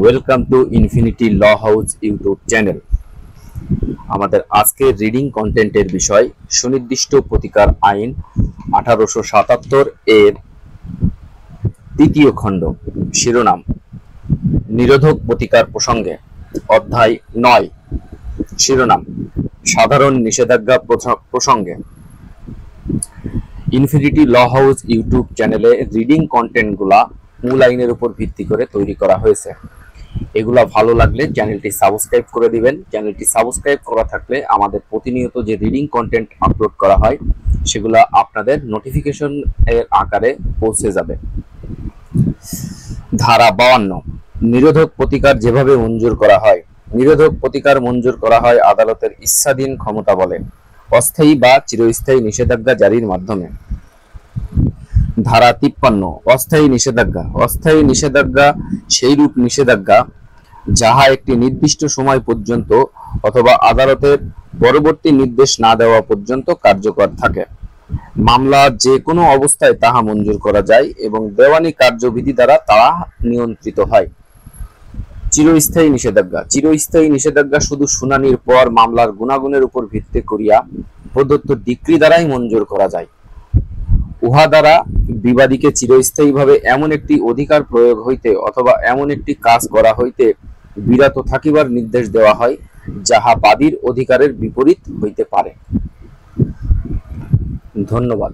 Welcome to infinity law house YouTube channel. আমাদের আজকের reading কন্টেন্টের বিষয় সুনির্দিষ্ট প্রতিকার আইন 1877 এর তৃতীয় খণ্ড, শিরোনাম নিরোধক প্রতিকার প্রসঙ্গে, অধ্যায় 9, শিরোনাম সাধারণ নিষেধাজ্ঞা প্রসঙ্গে। ইনফিনিটি ল হাউস ইউটিউব চ্যানেলে রিডিং কন্টেন্টগুলা মূল আইনের উপর ভিত্তি করে তৈরি করা হয়েছে। এগুলা ভালো লাগলে চ্যানেলটি সাবস্ক্রাইব করে দিবেন। চ্যানেলটি সাবস্ক্রাইব করা থাকলে আমাদের প্রতিনিয়ত যে রিডিং কন্টেন্ট আপলোড করা হয় সেগুলা আপনাদের নোটিফিকেশন এর আকারে পৌঁছে যাবে। ধারা 52, নিরোধক প্রতিকার যেভাবে মঞ্জুর করা হয়। নিরোধক প্রতিকার মঞ্জুর করা হয় আদালতের ইচ্ছাধীন ক্ষমতা বলে অস্থায়ী বা চিরস্থায়ী নিষেধাজ্ঞা জারির মাধ্যমে। ধারা 53, অস্থায়ী নিষেধাজ্ঞা। অস্থায়ী নিষেধাজ্ঞা সেই রূপ নিষেধাজ্ঞা যাহা একটি নির্দিষ্ট সময় পর্যন্ত অথবা আদালতের পরবর্তী নির্দেশ না দেওয়া পর্যন্ত কার্যকর থাকে। মামলা যে কোনো অবস্থায় তাহা মঞ্জুর করা যায় এবং দেওয়ানি কার্যবিধি দ্বারা তাহা নিয়ন্ত্রিত হয়। চিরস্থায়ী নিষেধাজ্ঞা। চিরস্থায়ী নিষেধাজ্ঞা শুধু শুনানির পর মামলার গুণাগুণের উপর ভিত্তি করিয়া প্রদত্ত ডিক্রি দ্বারাই মঞ্জুর করা যায়। উহা দ্বারা বিবাদীকে চিরস্থায়ীভাবে এমন একটি অধিকার প্রয়োগ হইতে অথবা এমন একটি কাজ করা হইতে বিরত থাকিবার নির্দেশ দেওয়া হয় যাহা বাদীর অধিকারের বিপরীত হইতে পারে। ধন্যবাদ।